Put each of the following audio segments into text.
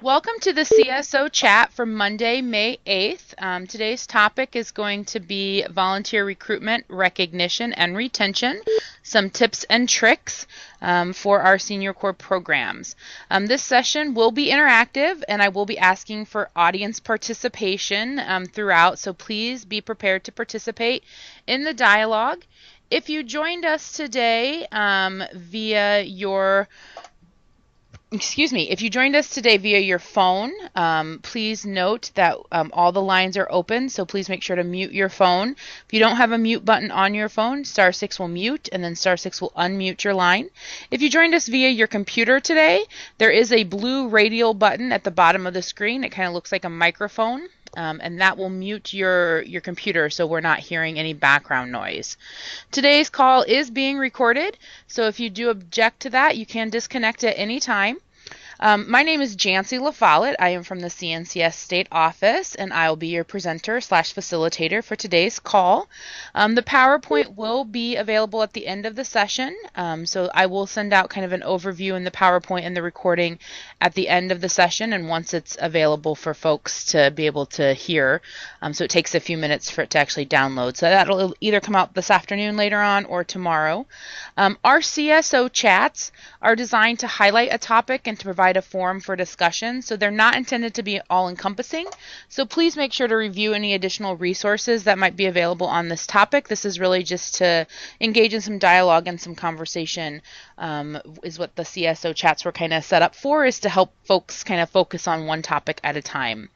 Welcome to the CSO chat for Monday, May 8th. Today's topic is going to be volunteer recruitment, recognition, and retention, some tips and tricks for our Senior Corps programs. This session will be interactive, and I will be asking for audience participation throughout, so please be prepared to participate in the dialogue. If you joined us today via your if you joined us today via your phone, please note that all the lines are open, so please make sure to mute your phone. If you don't have a mute button on your phone, *6 will mute, and then *6 will unmute your line. If you joined us via your computer today, there is a blue radial button at the bottom of the screen. It kind of looks like a microphone. And that will mute your computer so we're not hearing any background noise. Today's call is being recorded, so if you do object to that, you can disconnect at any time. My name is Jancy LaFollette. I am from the CNCS State Office, and I will be your presenter / facilitator for today's call. The PowerPoint will be available at the end of the session, so I will send out kind of an overview in the PowerPoint and the recording at the end of the session and once it's available for folks to be able to hear. So it takes a few minutes for it to actually download. So that'll either come out this afternoon later on or tomorrow. Our CSO chats are designed to highlight a topic and to provide a forum for discussion, so they're not intended to be all-encompassing. So please make sure to review any additional resources that might be available on this topic. This is really just to engage in some dialogue and some conversation, is what the CSO chats were kind of set up for, is to help folks kind of focus on one topic at a time.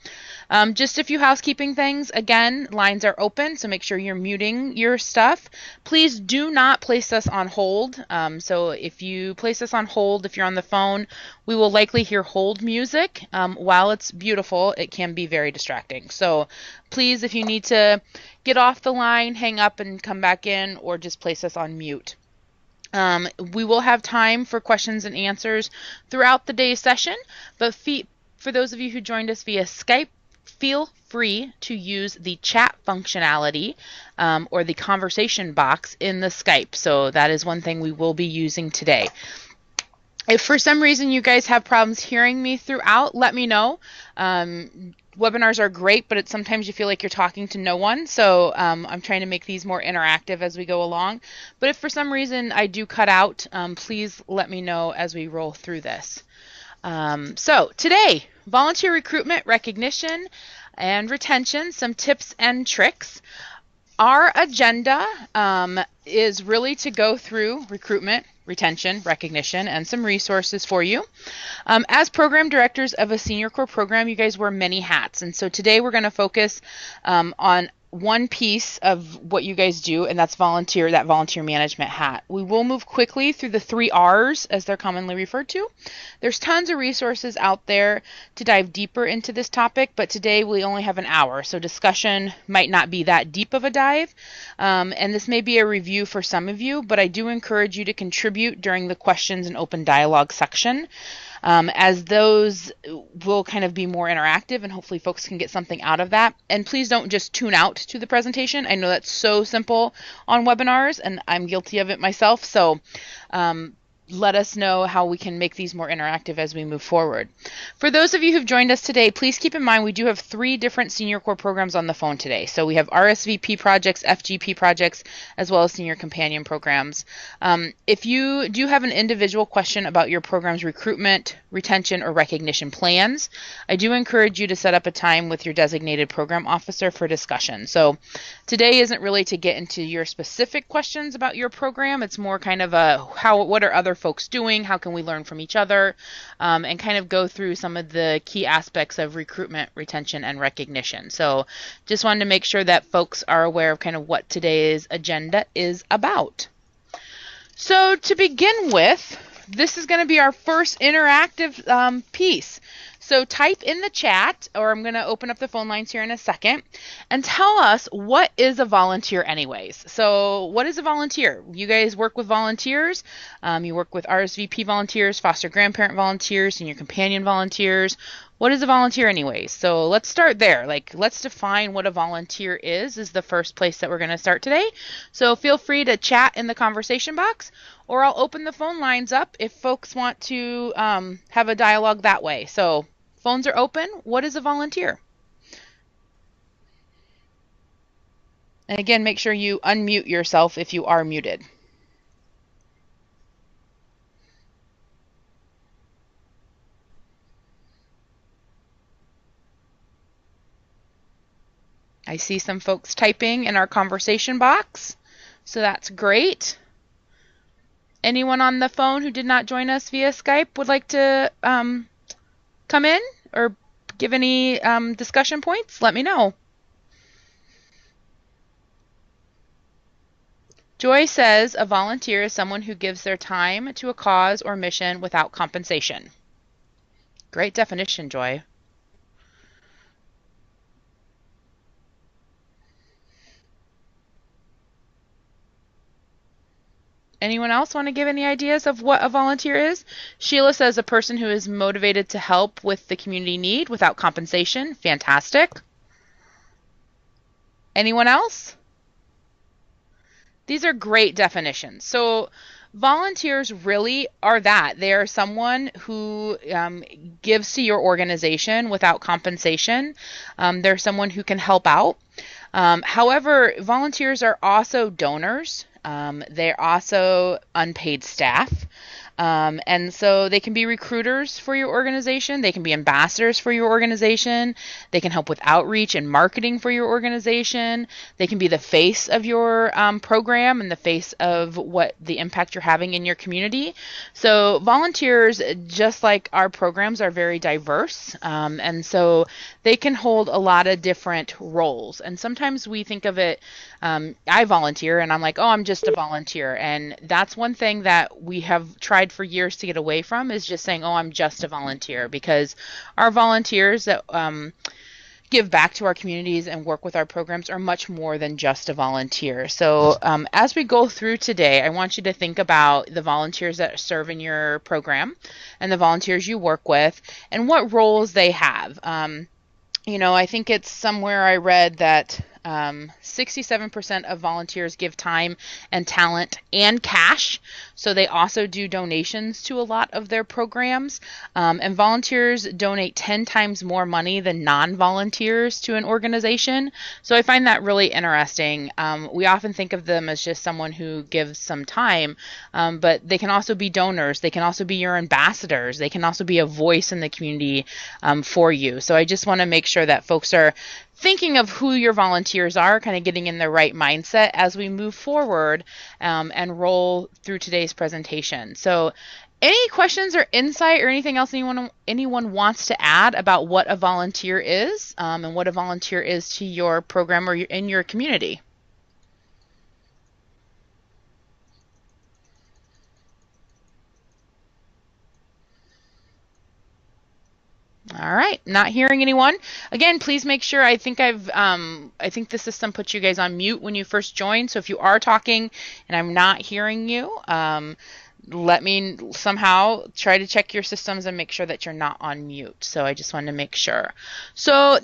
Just a few housekeeping things. Again, lines are open, so make sure you're muting your stuff. Please do not place us on hold. So if you place us on hold, if you're on the phone, we will likely hear hold music. While it's beautiful, it can be very distracting. So please, if you need to get off the line, hang up and come back in, or just place us on mute. We will have time for questions and answers throughout the day's session, but for those of you who joined us via Skype, feel free to use the chat functionality or the conversation box in the Skype. So that is one thing we will be using today. If for some reason you guys have problems hearing me throughout, let me know. Webinars are great, but sometimes you feel like you're talking to no one. So I'm trying to make these more interactive as we go along. But if for some reason I do cut out, please let me know as we roll through this. So today, volunteer recruitment, recognition, and retention, some tips and tricks. Our agenda is really to go through recruitment, retention, recognition, and some resources for you. As program directors of a Senior Corps program, you guys wear many hats. And so today we're going to focus on one piece of what you guys do, and that's that volunteer management hat. We will move quickly through the 3 R's, as they're commonly referred to. There's tons of resources out there to dive deeper into this topic, but today we only have an hour, so discussion might not be that deep of a dive. And this may be a review for some of you, but I do encourage you to contribute during the questions and open dialogue section. As those will kind of be more interactive and hopefully folks can get something out of that. And please don't just tune out to the presentation. I know that's so simple on webinars and I'm guilty of it myself. So let us know how we can make these more interactive as we move forward. For those of you who've joined us today, please keep in mind we do have 3 different Senior Corps programs on the phone today. So we have RSVP projects, FGP projects, as well as Senior Companion programs. If you do have an individual question about your program's recruitment, retention, or recognition plans, I do encourage you to set up a time with your designated program officer for discussion. So today isn't really to get into your specific questions about your program. It's more kind of what are other folks doing, how can we learn from each other, and kind of go through some of the key aspects of recruitment, retention, and recognition. So just wanted to make sure that folks are aware of kind of what today's agenda is about. So to begin with, this is going to be our first interactive piece. So type in the chat, or I'm going to open up the phone lines here in a second, and tell us, what is a volunteer anyways? So what is a volunteer? You guys work with volunteers. You work with RSVP volunteers, foster grandparent volunteers, senior companion volunteers. What is a volunteer anyways? So let's start there. Let's define what a volunteer is the first place that we're going to start today. So feel free to chat in the conversation box, or I'll open the phone lines up if folks want to have a dialogue that way. So Phones are open. What is a volunteer? And again, make sure you unmute yourself if you are muted. I see some folks typing in our conversation box, so that's great. Anyone on the phone who did not join us via Skype would like to come in or give any discussion points? Let me know. Joy says a volunteer is someone who gives their time to a cause or mission without compensation. Great definition, Joy. Anyone else want to give any ideas of what a volunteer is? Sheila says a person who is motivated to help with the community need without compensation. Fantastic. Anyone else? These are great definitions. So volunteers really are that. They are someone who gives to your organization without compensation. They're someone who can help out. However, volunteers are also donors. They're also unpaid staff. And so they can be recruiters for your organization. They can be ambassadors for your organization. They can help with outreach and marketing for your organization. They can be the face of your program and the face of what the impact you're having in your community. So volunteers, just like our programs, are very diverse. And so they can hold a lot of different roles. And sometimes we think of it, I volunteer and I'm like, oh, I'm just a volunteer. And that's one thing that we have tried for years to get away from, is just saying, oh, I'm just a volunteer, because our volunteers that give back to our communities and work with our programs are much more than just a volunteer. So as we go through today, I want you to think about the volunteers that serve in your program and the volunteers you work with and what roles they have. I think it's somewhere I read that 67% of volunteers give time and talent and cash. So they also do donations to a lot of their programs. And volunteers donate 10 times more money than non-volunteers to an organization. So I find that really interesting. We often think of them as just someone who gives some time, but they can also be donors. They can also be your ambassadors. They can also be a voice in the community for you. So I just want to make sure that folks are thinking of who your volunteers are, kind of getting in the right mindset as we move forward and roll through today's presentation. So any questions or insight or anything else anyone wants to add about what a volunteer is and what a volunteer is to your program or in your community? All right, not hearing anyone. Again, please make sure, I think the system puts you guys on mute when you first join. So if you are talking and I'm not hearing you, let me somehow try to check your systems and make sure that you're not on mute. So I just wanted to make sure. So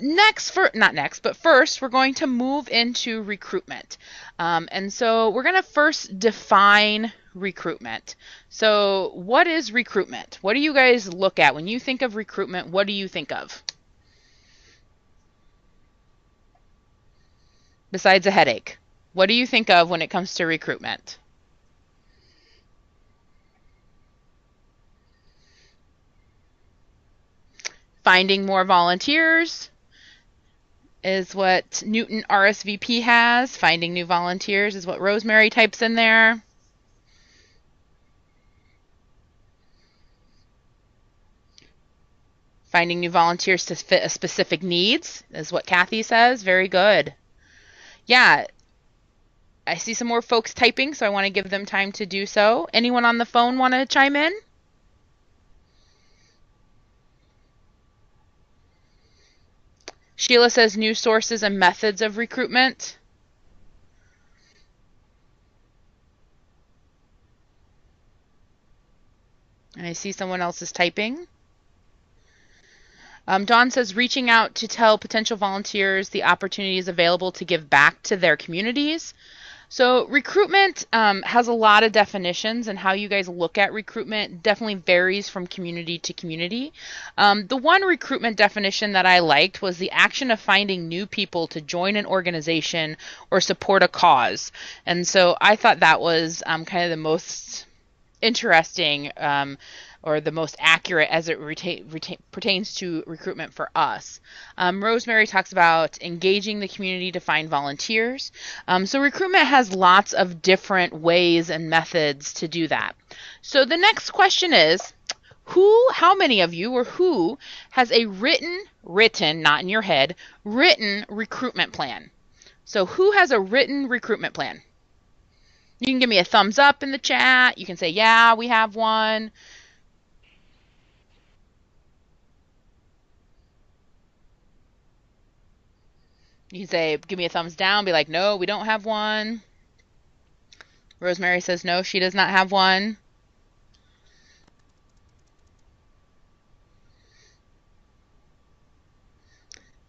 first, we're going to move into recruitment. And so we're going to first define recruitment. So what is recruitment? What do you guys look at? When you think of recruitment, what do you think of? Besides a headache, what do you think of when it comes to recruitment? Finding more volunteers is what Newton RSVP has. Finding new volunteers is what Rosemary types in there. Finding new volunteers to fit a specific needs is what Kathy says. Very good. Yeah, I see some more folks typing, so I want to give them time to do so. Anyone on the phone want to chime in? Sheila says new sources and methods of recruitment. I see someone else is typing. Dawn says reaching out to tell potential volunteers the opportunities available to give back to their communities. So recruitment has a lot of definitions, and how you guys look at recruitment definitely varies from community to community. The one recruitment definition that I liked was the action of finding new people to join an organization or support a cause. And so I thought that was kind of the most interesting or the most accurate as it pertains to recruitment for us. Rosemary talks about engaging the community to find volunteers. So recruitment has lots of different ways and methods to do that. So the next question is, how many of you, or who has a written, not in your head, written recruitment plan? So who has a written recruitment plan? You can give me a thumbs up in the chat. You can say, yeah, we have one. You can say, give me a thumbs down. Be like, no, we don't have one. Rosemary says, no, she does not have one.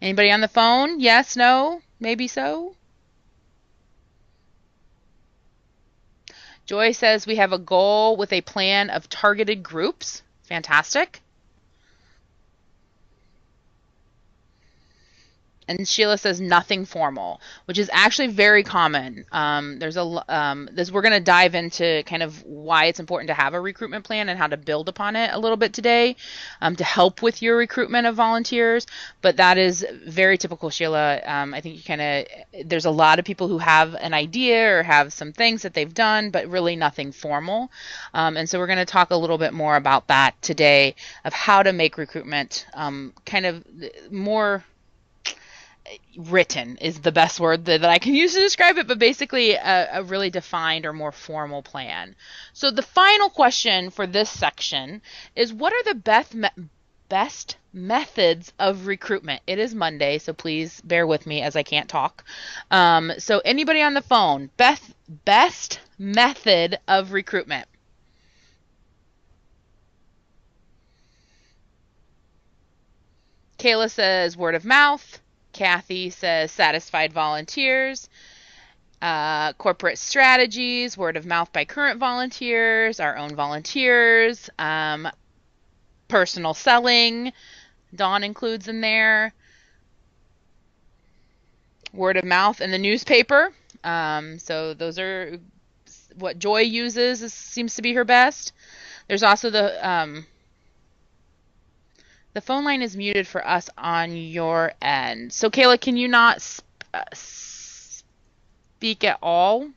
Anybody on the phone? Yes, no, maybe so. Joy says we have a goal with a plan of targeted groups. Fantastic. And Sheila says nothing formal, which is actually very common. We're going to dive into kind of why it's important to have a recruitment plan and how to build upon it a little bit today to help with your recruitment of volunteers. But that is very typical, Sheila. I think there's a lot of people who have an idea or have some things that they've done, but really nothing formal. And so we're going to talk a little bit more about that today, of how to make recruitment kind of more written is the best word that I can use to describe it, but basically a really defined or more formal plan. So the final question for this section is, what are the best methods of recruitment? It is Monday, so please bear with me as I can't talk. So anybody on the phone, best method of recruitment? Kayla says word of mouth. Kathy says satisfied volunteers, corporate strategies, word of mouth by current volunteers, our own volunteers, personal selling, Dawn includes in there, word of mouth in the newspaper. So those are what Joy uses, seems to be her best. There's also the phone line is muted for us on your end. So Kayla, can you not speak at all?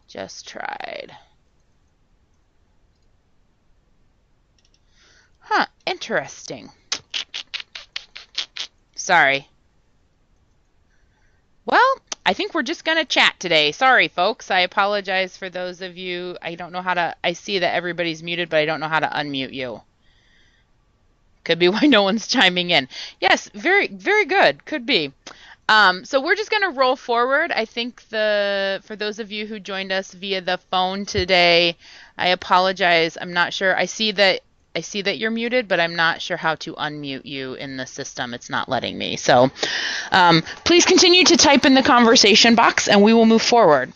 Just tried. Interesting. Sorry. Well, I think we're just going to chat today. Sorry, folks. I apologize for those of you. I see that everybody's muted, but I don't know how to unmute you. Could be why no one's chiming in. Yes, very, very good. Could be. So we're just going to roll forward. I think for those of you who joined us via the phone today, I apologize. I'm not sure. I see that you're muted, but I'm not sure how to unmute you in the system. It's not letting me. So please continue to type in the conversation box and we will move forward.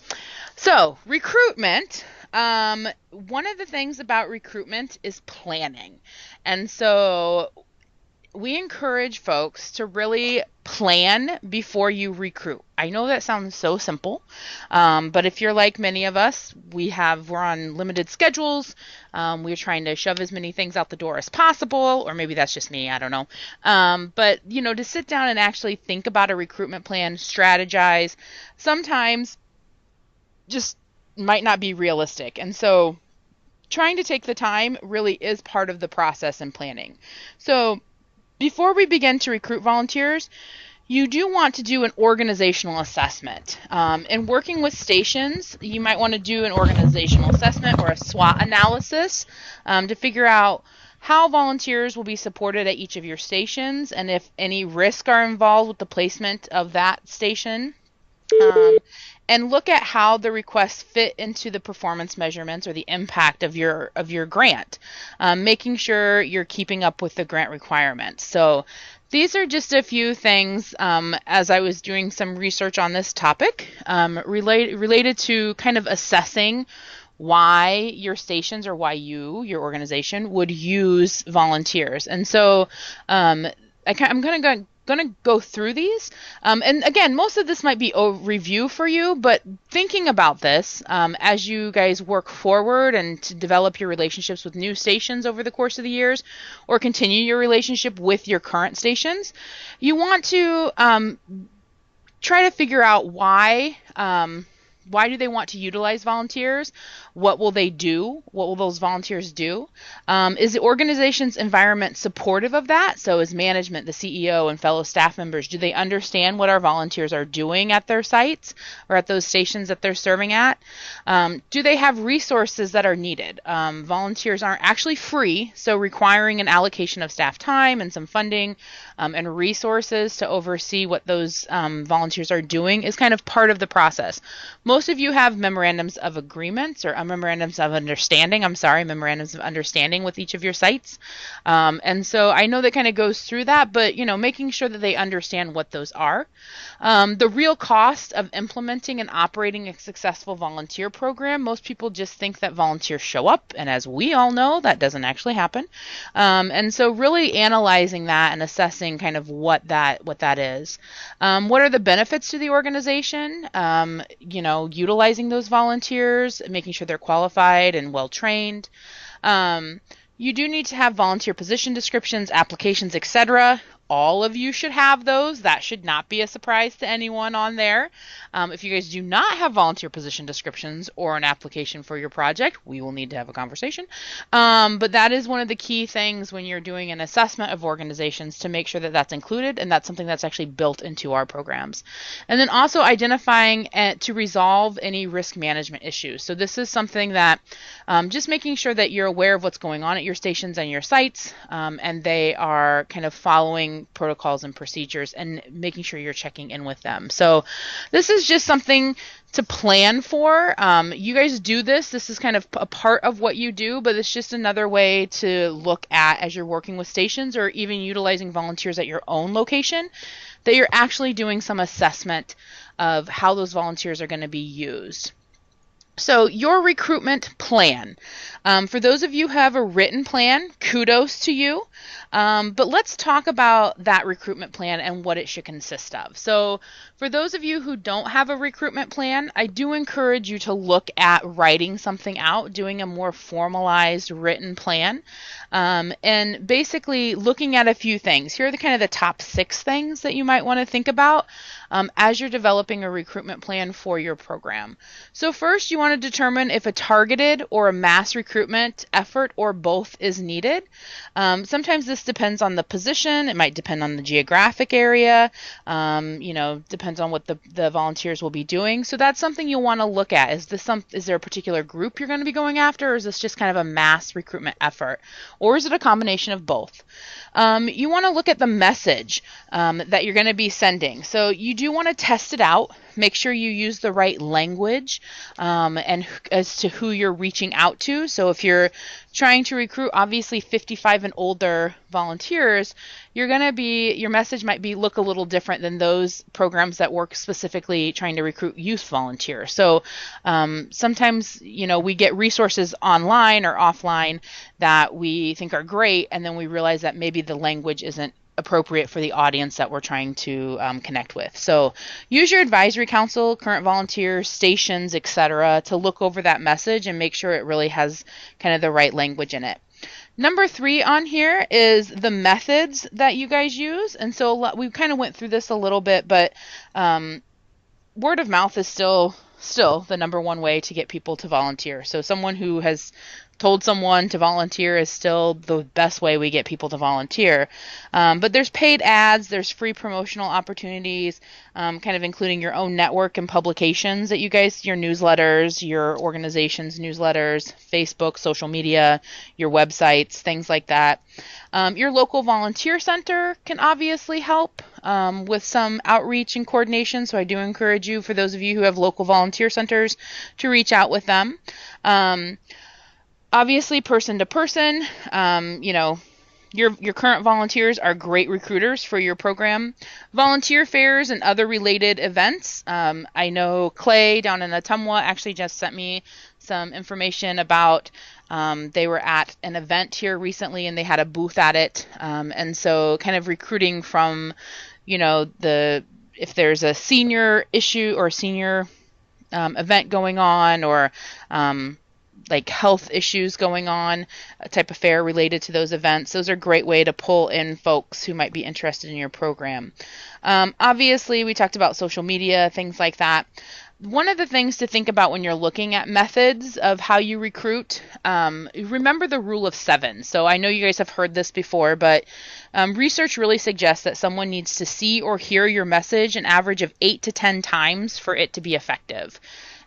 So recruitment, one of the things about recruitment is planning. And so we encourage folks to really plan before you recruit. I know that sounds so simple, but if you're like many of us, we're on limited schedules. We're trying to shove as many things out the door as possible, or maybe that's just me, I don't know. But to sit down and actually think about a recruitment plan, strategize, sometimes just might not be realistic. And so trying to take the time really is part of the process and planning. So before we begin to recruit volunteers, you do want to do an organizational assessment. In working with stations, you might want to do an organizational assessment or a SWOT analysis to figure out how volunteers will be supported at each of your stations and if any risk are involved with the placement of that station. Um, and look at how the requests fit into the performance measurements or the impact of your grant, making sure you're keeping up with the grant requirements. So these are just a few things as I was doing some research on this topic related to kind of assessing why your stations or why your organization would use volunteers. And so I'm going to go through these. And again, most of this might be a review for you, but thinking about this as you guys work forward and to develop your relationships with new stations over the course of the years, or continue your relationship with your current stations, you want to try to figure out why do they want to utilize volunteers? What will they do? What will those volunteers do? Is the organization's environment supportive of that? So is management, the CEO, and fellow staff members, do they understand what our volunteers are doing at their sites or at those stations that they're serving at? Do they have resources that are needed? Volunteers aren't actually free, so requiring an allocation of staff time and some funding and resources to oversee what those volunteers are doing is kind of part of the process. Most of you have memorandums of agreements or memorandums of understanding, memorandums of understanding with each of your sites. And so I know that kind of goes through that, but making sure that they understand what those are. The real cost of implementing and operating a successful volunteer program, most people just think that volunteers show up, and as we all know, that doesn't actually happen. And so really analyzing that and assessing kind of what that is. What are the benefits to the organization? Utilizing those volunteers, making sure they're qualified and well trained. You do need to have volunteer position descriptions, applications, etc. All of you should have those. That should not be a surprise to anyone on there. If you guys do not have volunteer position descriptions or an application for your project, we will need to have a conversation. But that is one of the key things when you're doing an assessment of organizations, to make sure that that's included and that's something that's actually built into our programs. And then also identifying to resolve any risk management issues. So this is something that just making sure that you're aware of what's going on at your stations and your sites, and they are kind of following protocols and procedures and making sure you're checking in with them. So this is just something to plan for. You guys do this. This is kind of a part of what you do, but it's just another way to look at as you're working with stations or even utilizing volunteers at your own location, that you're actually doing some assessment of how those volunteers are going to be used. So your recruitment plan. For those of you who have a written plan, kudos to you. But let's talk about that recruitment plan and what it should consist of. So for those of you who don't have a recruitment plan, I do encourage you to look at writing something out, doing a more formalized written plan, and basically looking at a few things. Here are the kind of the top 6 things that you might want to think about as you're developing a recruitment plan for your program. So first, you want to determine if a targeted or a mass recruitment effort or both is needed. Sometimes this depends on the position. It might depend on the geographic area. Depends on what the volunteers will be doing. So that's something you'll want to look at. Is there a particular group you're going to be going after, or is this just kind of a mass recruitment effort? Or is it a combination of both? You want to look at the message that you're going to be sending. So you do want to test it out. Make sure you use the right language and as to who you're reaching out to. So if you're trying to recruit obviously 55 and older volunteers, your message might look a little different than those programs that work specifically trying to recruit youth volunteers. So sometimes we get resources online or offline that we think are great, and then we realize that maybe the language isn't appropriate for the audience that we're trying to connect with. So use your advisory council, current volunteers, stations, etc. to look over that message and make sure it really has kind of the right language in it. Number 3 on here is the methods that you guys use. And so we kind of went through this a little bit, but word of mouth is still the number one way to get people to volunteer. So someone who has told someone to volunteer is still the best way we get people to volunteer. But there's paid ads, there's free promotional opportunities, kind of including your own network and publications that you guys, your newsletters, your organization's newsletters, Facebook, social media, your websites, things like that. Your local volunteer center can obviously help. with some outreach and coordination. So I do encourage you, for those of you who have local volunteer centers, to reach out with them. Obviously, person to person, your current volunteers are great recruiters for your program. Volunteer fairs and other related events. I know Clay down in Ottumwa actually just sent me some information about they were at an event here recently and they had a booth at it. And so kind of recruiting from, if there's a senior issue or senior event going on, or like health issues going on, a type of fair related to those events. Those are a great way to pull in folks who might be interested in your program. Obviously, we talked about social media, things like that. One of the things to think about when you're looking at methods of how you recruit, remember the rule of 7. So I know you guys have heard this before, but research really suggests that someone needs to see or hear your message an average of 8 to 10 times for it to be effective.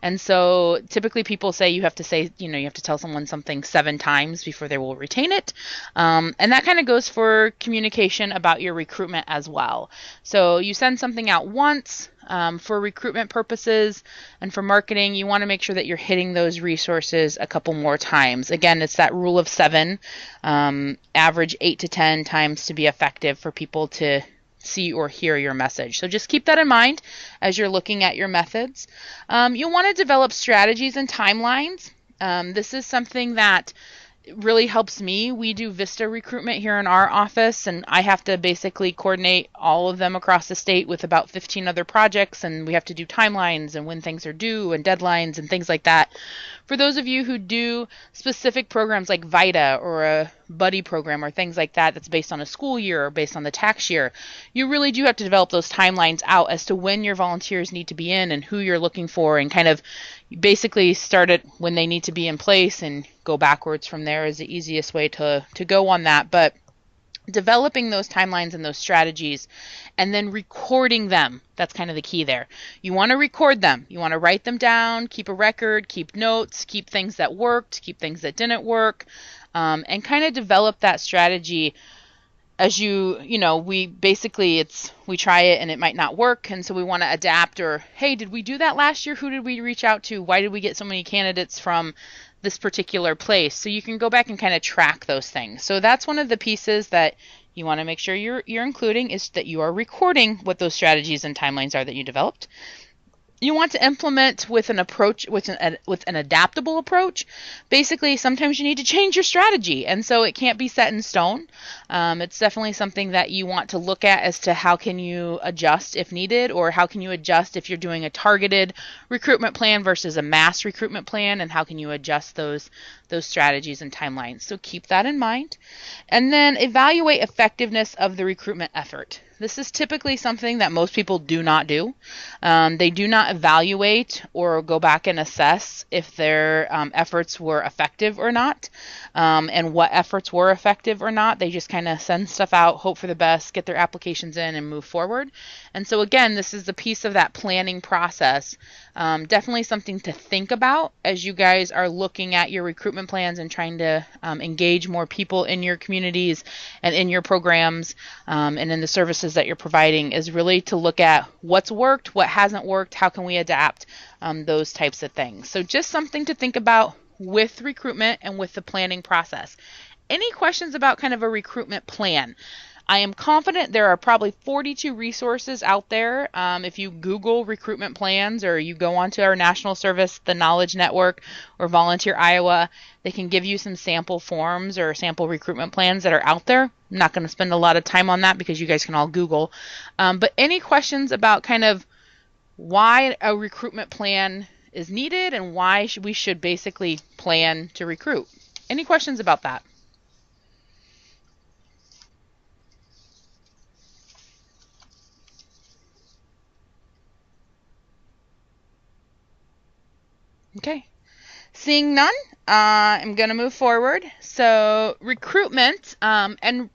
And so typically people say you have to tell someone something 7 times before they will retain it. And that kind of goes for communication about your recruitment as well. So you send something out once for recruitment purposes, and for marketing, you want to make sure that you're hitting those resources a couple more times. Again, it's that rule of 7, average 8 to 10 times to be effective for people to see or hear your message. So just keep that in mind as you're looking at your methods. You'll want to develop strategies and timelines. This is something that really helps me. We do Vista recruitment here in our office, and I have to basically coordinate all of them across the state with about 15 other projects, and we have to do timelines and when things are due and deadlines and things like that. For those of you who do specific programs like VITA or a buddy program or things like that that's based on a school year or based on the tax year, you really do have to develop those timelines out as to when your volunteers need to be in and who you're looking for, and kind of basically start it when they need to be in place and go backwards from there is the easiest way to go on that. But developing those timelines and those strategies and then recording them, that's kind of the key there. You want to record them. You want to write them down, keep a record, keep notes, keep things that worked, keep things that didn't work, and kind of develop that strategy as we try it and it might not work, and so we want to adapt, or hey, did we do that last year? Who did we reach out to? Why did we get so many candidates from this particular place? So you can go back and kind of track those things. So that's one of the pieces that you want to make sure you're including, is that you are recording what those strategies and timelines are that you developed. You want to implement with an approach, with an adaptable approach. Basically, sometimes you need to change your strategy, and so it can't be set in stone. It's definitely something that you want to look at as to how can you adjust if needed, or how can you adjust if you're doing a targeted recruitment plan versus a mass recruitment plan, and how can you adjust those strategies and timelines. So keep that in mind. And then evaluate effectiveness of the recruitment effort. This is typically something that most people do not do. They do not evaluate or go back and assess if their efforts were effective or not, and what efforts were effective or not. They just kind of send stuff out, hope for the best, get their applications in, and move forward. And so again, this is the piece of that planning process. Definitely something to think about as you guys are looking at your recruitment plans and trying to engage more people in your communities and in your programs, and in the services that you're providing, is really to look at what's worked, what hasn't worked, how can we adapt, those types of things. So just something to think about with recruitment and with the planning process. Any questions about kind of a recruitment plan? I am confident there are probably 42 resources out there. If you Google recruitment plans, or you go onto our national service, the Knowledge Network, or Volunteer Iowa, they can give you some sample forms or sample recruitment plans that are out there. I'm not going to spend a lot of time on that because you guys can all Google. But any questions about kind of why a recruitment plan is needed and why we should basically plan to recruit? Any questions about that? Okay. Seeing none, I'm going to move forward. So recruitment, and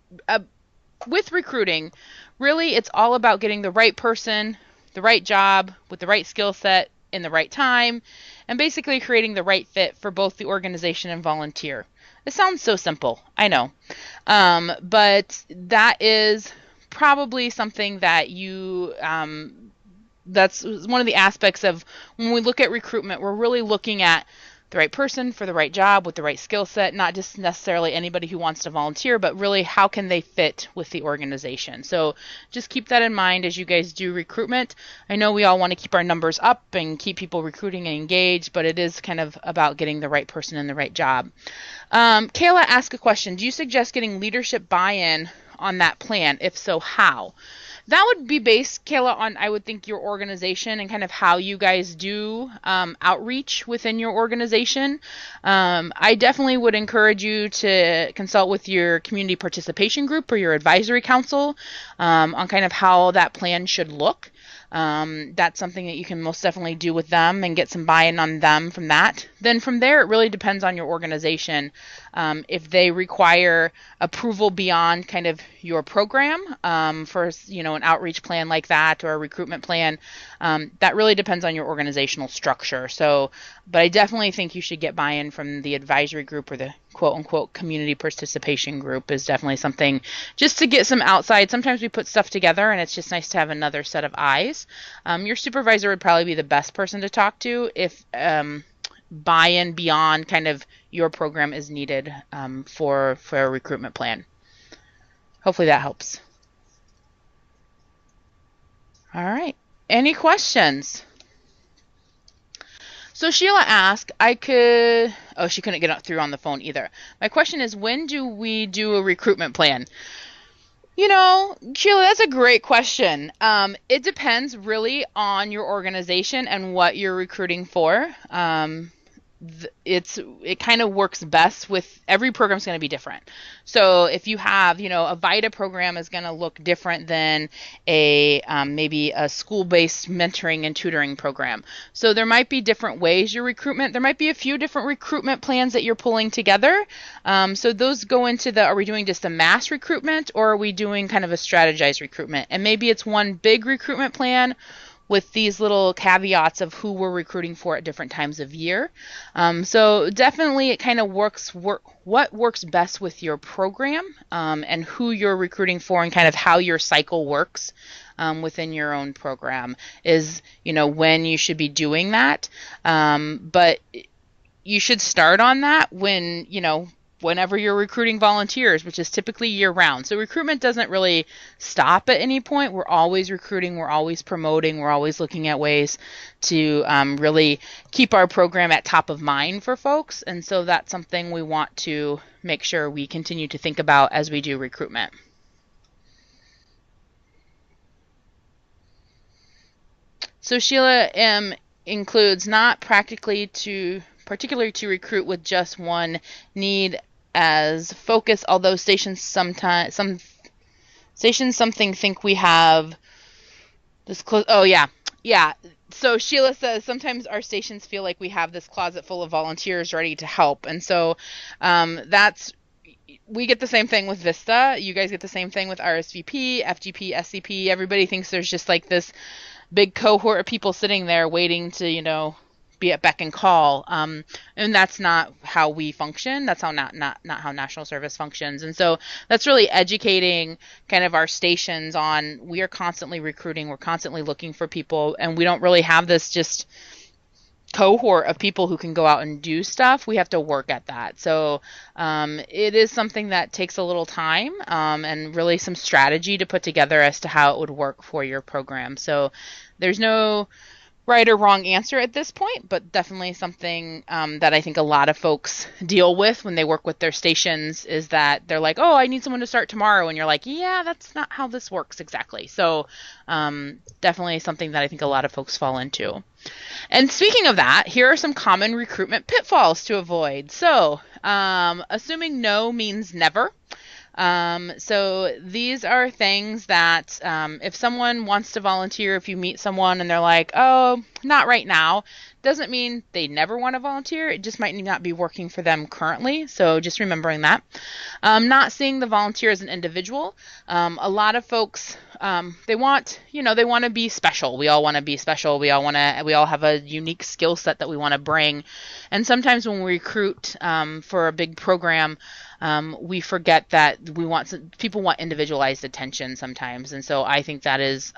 with recruiting, really it's all about getting the right person, the right job, with the right skill set, in the right time, and basically creating the right fit for both the organization and volunteer. It sounds so simple, I know, but that is probably something that you that's one of the aspects of when we look at recruitment. We're really looking at the right person for the right job with the right skill set, not just necessarily anybody who wants to volunteer, but really how can they fit with the organization. So just keep that in mind as you guys do recruitment. I know we all want to keep our numbers up and keep people recruiting and engaged, but it is kind of about getting the right person in the right job. Kayla asked a question. Do you suggest getting leadership buy-in on that plan? If so, how? That would be based, Kayla, on, I would think, your organization and kind of how you guys do outreach within your organization. I definitely would encourage you to consult with your community participation group or your advisory council on kind of how that plan should look. That's something that you can most definitely do with them and get some buy-in on them from that. Then from there, it really depends on your organization. If they require approval beyond kind of your program for, an outreach plan like that or a recruitment plan, that really depends on your organizational structure. So, but I definitely think you should get buy-in from the advisory group or the quote-unquote community participation group is definitely something just to get some outside. Sometimes we put stuff together and it's just nice to have another set of eyes. Your supervisor would probably be the best person to talk to if buy-in beyond kind of your program is needed for a recruitment plan. Hopefully that helps. All right. Any questions? So Sheila asked, she couldn't get through on the phone either. My question is, when do we do a recruitment plan? Sheila, that's a great question. It depends really on your organization and what you're recruiting for. It kind of works best with every program's going to be different. So if you have, a VITA program is going to look different than a maybe a school-based mentoring and tutoring program. So there might be different ways your recruitment. There might be a few different recruitment plans that you're pulling together. So those go into are we doing just a mass recruitment or are we doing kind of a strategized recruitment? And maybe it's one big recruitment plan with these little caveats of who we're recruiting for at different times of year. So definitely it kind of what works best with your program and who you're recruiting for and kind of how your cycle works within your own program is, when you should be doing that. But you should start on that whenever you're recruiting volunteers, which is typically year-round. So recruitment doesn't really stop at any point. We're always recruiting, we're always promoting, we're always looking at ways to really keep our program at top of mind for folks. And so that's something we want to make sure we continue to think about as we do recruitment. So Sheila includes not particularly to recruit with just one need as focus, although some stations think we have this close. Oh yeah. So Sheila says sometimes our stations feel like we have this closet full of volunteers ready to help, and so we get the same thing with Vista. You guys get the same thing with RSVP, FGP, SCP. Everybody thinks there's just like this big cohort of people sitting there waiting to be at beck and call, and that's not how we function. That's how not how National Service functions. And so that's really educating kind of our stations on we are constantly recruiting, we're constantly looking for people, and we don't really have this just cohort of people who can go out and do stuff. We have to work at that. So it is something that takes a little time and really some strategy to put together as to how it would work for your program. So there's no right or wrong answer at this point, but definitely something that I think a lot of folks deal with when they work with their stations is that they're like, oh, I need someone to start tomorrow. And you're like, yeah, that's not how this works exactly. So definitely something that I think a lot of folks fall into. And speaking of that, here are some common recruitment pitfalls to avoid. So assuming no means never. So these are things that if someone wants to volunteer, if you meet someone and they're like, oh, not right now, doesn't mean they never want to volunteer. It just might not be working for them currently. So just remembering that. Not seeing the volunteer as an individual. A lot of folks, they want to be special. We all want to be special. We all have a unique skill set that we want to bring. And sometimes when we recruit for a big program, we forget that people want individualized attention sometimes, and so I think that is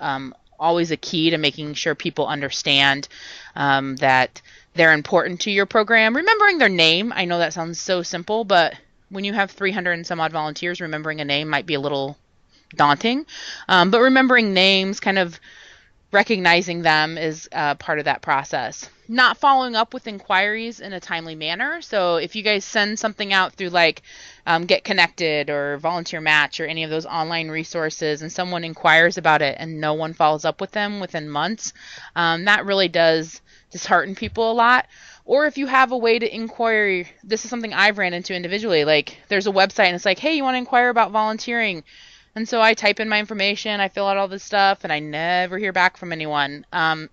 always a key to making sure people understand that they're important to your program. Remembering their name, I know that sounds so simple, but when you have 300 and some odd volunteers, remembering a name might be a little daunting. But remembering names, kind of recognizing them is part of that process. Not following up with inquiries in a timely manner. So if you guys send something out through like Get Connected or Volunteer Match or any of those online resources and someone inquires about it and no one follows up with them within months, that really does dishearten people a lot. Or if you have a way to inquire, this is something I've ran into individually. Like there's a website and it's like, hey, you want to inquire about volunteering? And so I type in my information, I fill out all this stuff, and I never hear back from anyone.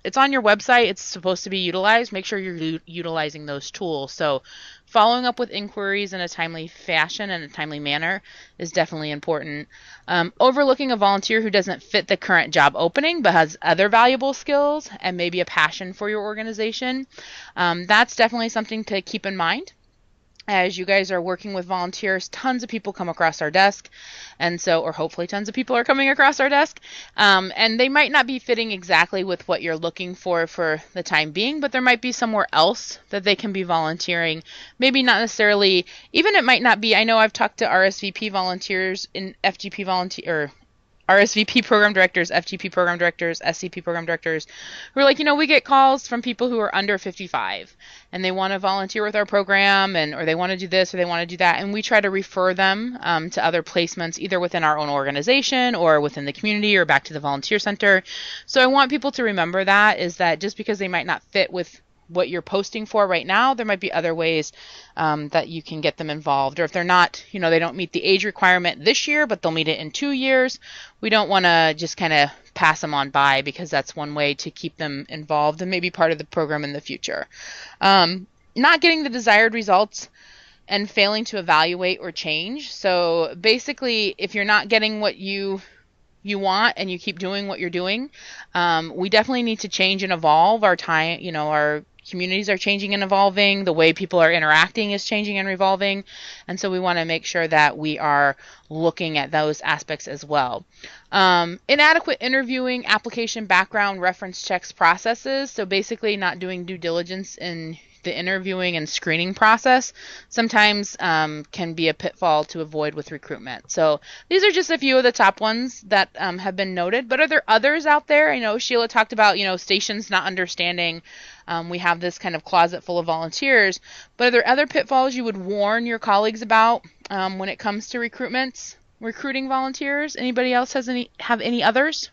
It's on your website. It's supposed to be utilized. Make sure you're utilizing those tools. So following up with inquiries in a timely fashion and a timely manner is definitely important. Overlooking a volunteer who doesn't fit the current job opening but has other valuable skills and maybe a passion for your organization, that's definitely something to keep in mind. As you guys are working with volunteers, tons of people come across our desk, and so, or hopefully tons of people are coming across our desk, and they might not be fitting exactly with what you're looking for the time being, but there might be somewhere else that they can be volunteering. Maybe not necessarily, even it might not be, I know I've talked to RSVP volunteers in FGP volunteer, RSVP program directors, FGP program directors, SCP program directors, who are like, we get calls from people who are under 55 and they want to volunteer with our program or they want to do this or they want to do that. And we try to refer them to other placements, either within our own organization or within the community or back to the volunteer center. So I want people to remember that is that just because they might not fit with what you're posting for right now, there might be other ways that you can get them involved. Or if they're not, they don't meet the age requirement this year, but they'll meet it in 2 years, we don't want to just kind of pass them on by, because that's one way to keep them involved and maybe part of the program in the future. Not getting the desired results and failing to evaluate or change. So basically, if you're not getting what you want and you keep doing what you're doing, we definitely need to change and evolve our time. Our communities are changing and evolving. The way people are interacting is changing and evolving. And so we want to make sure that we are looking at those aspects as well. Inadequate interviewing, application, background, reference checks, processes. So basically not doing due diligence in the interviewing and screening process sometimes can be a pitfall to avoid with recruitment. So these are just a few of the top ones that have been noted, but are there others out there? I know Sheila talked about, stations not understanding we have this kind of closet full of volunteers, but are there other pitfalls you would warn your colleagues about when it comes to recruiting volunteers? Anybody else have any others?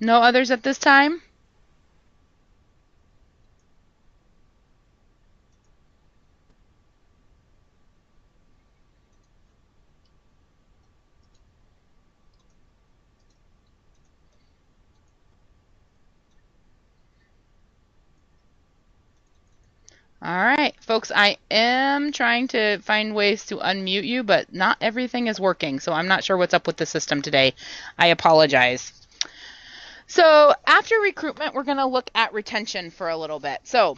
No others at this time? All right, folks, I am trying to find ways to unmute you, but not everything is working, so I'm not sure what's up with the system today. I apologize. So after recruitment, we're going to look at retention for a little bit. So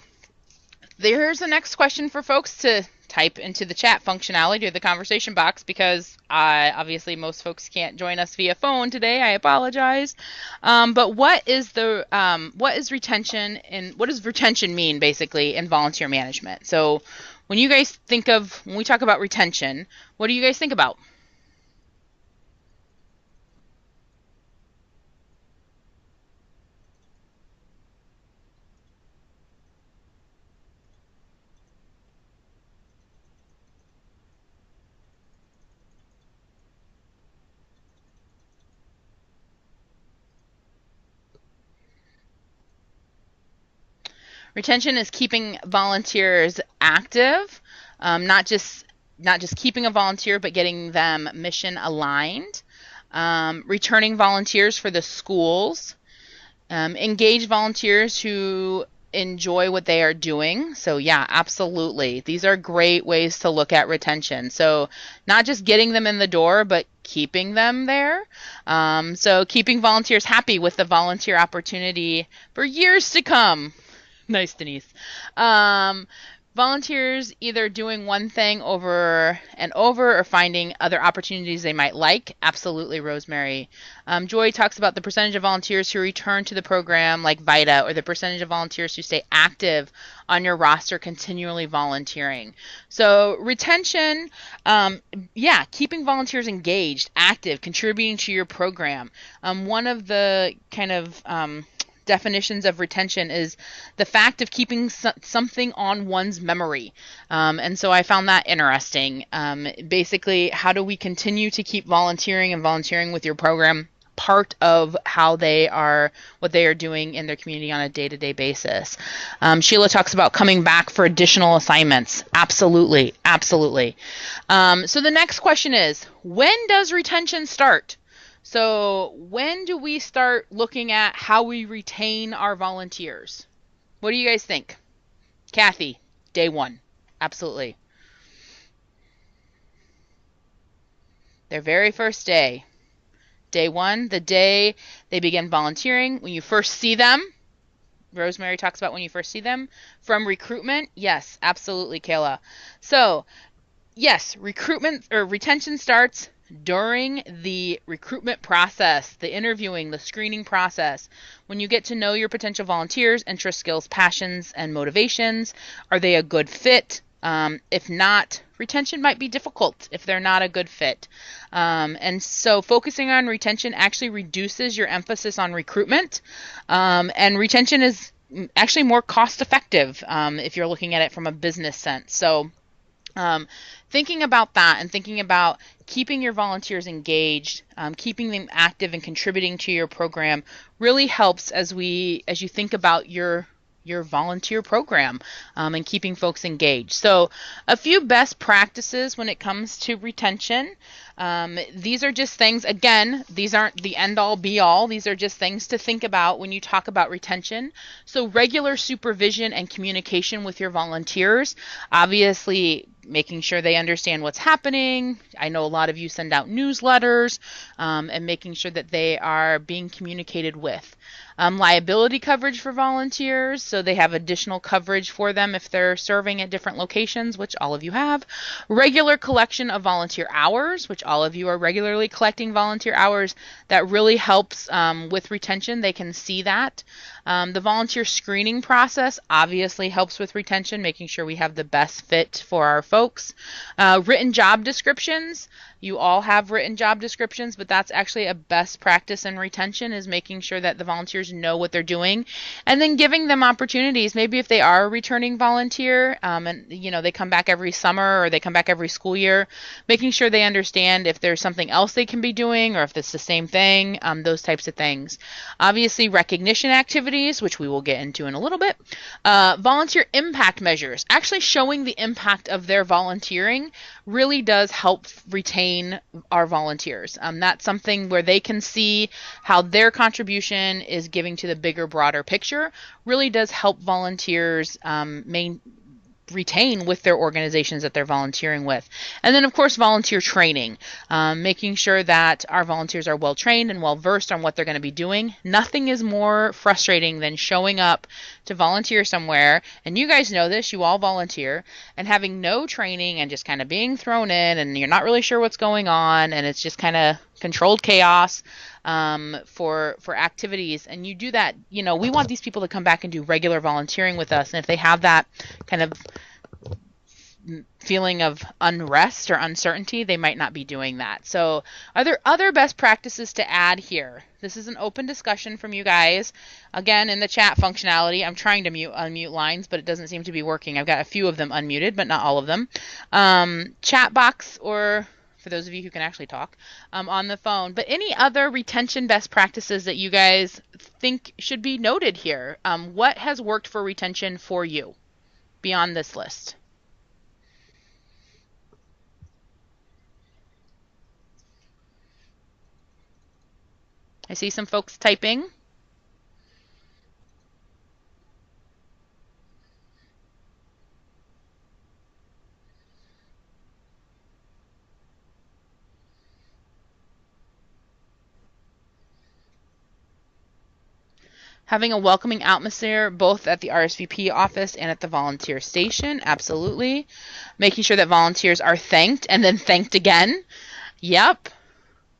here's the next question for folks to type into the chat functionality of the conversation box, because obviously most folks can't join us via phone today. I apologize. But what is retention, and what does retention mean basically in volunteer management? So when we talk about retention, what do you guys think about? Retention is keeping volunteers active, not just not just keeping a volunteer, but getting them mission aligned, returning volunteers for the schools, engage volunteers who enjoy what they are doing. So yeah, absolutely. These are great ways to look at retention. So not just getting them in the door, but keeping them there. So keeping volunteers happy with the volunteer opportunity for years to come. Nice, Denise. Um, Volunteers either doing one thing over and over or finding other opportunities they might like. Absolutely, Rosemary. Joy talks about the percentage of volunteers who return to the program like VITA, or the percentage of volunteers who stay active on your roster continually volunteering. So retention, keeping volunteers engaged, active, contributing to your program. One of the kind of definitions of retention is the fact of keeping something on one's memory. And so I found that interesting. Basically, how do we continue to keep volunteering and volunteering with your program part of how they are, what they are doing in their community on a day-to-day basis? Sheila talks about coming back for additional assignments. Absolutely, absolutely. So the next question is, when does retention start? So when do we start looking at how we retain our volunteers? What do you guys think? Kathy, day one. Absolutely. Their very first day. Day one, the day they begin volunteering, when you first see them. Rosemary talks about when you first see them. From recruitment, yes, absolutely, Kayla. So, yes, recruitment or retention starts during the recruitment process, the interviewing, the screening process. When you get to know your potential volunteers, interests, skills, passions, and motivations, are they a good fit? If not, retention might be difficult if they're not a good fit. And so focusing on retention actually reduces your emphasis on recruitment. And retention is actually more cost effective if you're looking at it from a business sense. So thinking about that and thinking about keeping your volunteers engaged, keeping them active and contributing to your program really helps as you think about your volunteer program and keeping folks engaged. So a few best practices when it comes to retention. These are just things, again, these aren't the end all be all. These are just things to think about when you talk about retention. So regular supervision and communication with your volunteers, obviously making sure they understand what's happening. I know a lot of you send out newsletters and making sure that they are being communicated with. Liability coverage for volunteers, so they have additional coverage for them if they're serving at different locations, which all of you have. Regular collection of volunteer hours, which all of you are regularly collecting volunteer hours. That really helps with retention. They can see that. The volunteer screening process obviously helps with retention, making sure we have the best fit for our folks. Written job descriptions. You all have written job descriptions, but that's actually a best practice in retention, is making sure that the volunteers know what they're doing, and then giving them opportunities. Maybe if they are a returning volunteer and they come back every summer or they come back every school year, making sure they understand if there's something else they can be doing or if it's the same thing, those types of things. Obviously, recognition activities, which we will get into in a little bit. Volunteer impact measures, actually showing the impact of their volunteering really does help retain our volunteers. That's something where they can see how their contribution is giving to the bigger, broader picture. Really does help volunteers retain with their organizations that they're volunteering with. And then, of course, volunteer training, making sure that our volunteers are well trained and well versed on what they're going to be doing. Nothing is more frustrating than showing up to volunteer somewhere, and you guys know this, you all volunteer, and having no training and just kind of being thrown in, and you're not really sure what's going on, and it's just kind of controlled chaos for activities. And you do that, we want these people to come back and do regular volunteering with us, and if they have that kind of feeling of unrest or uncertainty, they might not be doing that. So are there other best practices to add here? This is an open discussion from you guys. Again, in the chat functionality, I'm trying to unmute lines, but it doesn't seem to be working. I've got a few of them unmuted, but not all of them. Chat box, or for those of you who can actually talk on the phone, but any other retention best practices that you guys think should be noted here? What has worked for retention for you beyond this list? I see some folks typing. Having a welcoming atmosphere both at the RSVP office and at the volunteer station, absolutely. Making sure that volunteers are thanked and then thanked again. Yep.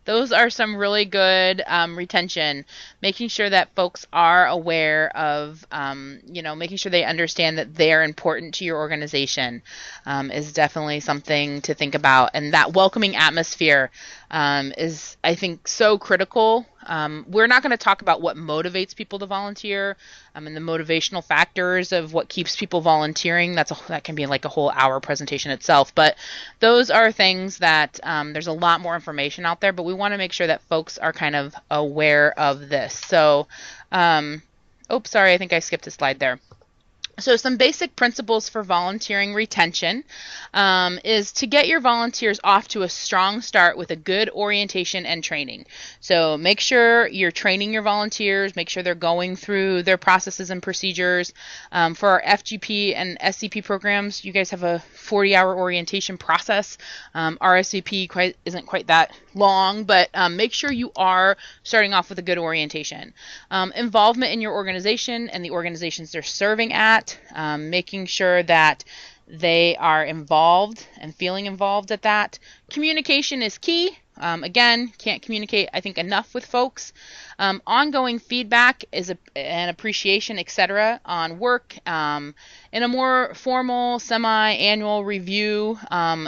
Those are some really good retention. Making sure that folks are aware of, making sure they understand that they're important to your organization is definitely something to think about. And that welcoming atmosphere is, I think, so critical. We're not going to talk about what motivates people to volunteer and the motivational factors of what keeps people volunteering. That can be like a whole hour presentation itself. But those are things that there's a lot more information out there, but we want to make sure that folks are kind of aware of this. So, sorry, I think I skipped a slide there. So some basic principles for volunteering retention is to get your volunteers off to a strong start with a good orientation and training. So make sure you're training your volunteers, make sure they're going through their processes and procedures. For our FGP and SCP programs, you guys have a 40-hour orientation process. RSVP isn't quite that long, but make sure you are starting off with a good orientation. Involvement in your organization and the organizations they're serving at. Making sure that they are involved and feeling involved at that. Communication is key. Again, can't communicate, I think, enough with folks. Ongoing feedback is an appreciation, etc., on work. In a more formal semi-annual review,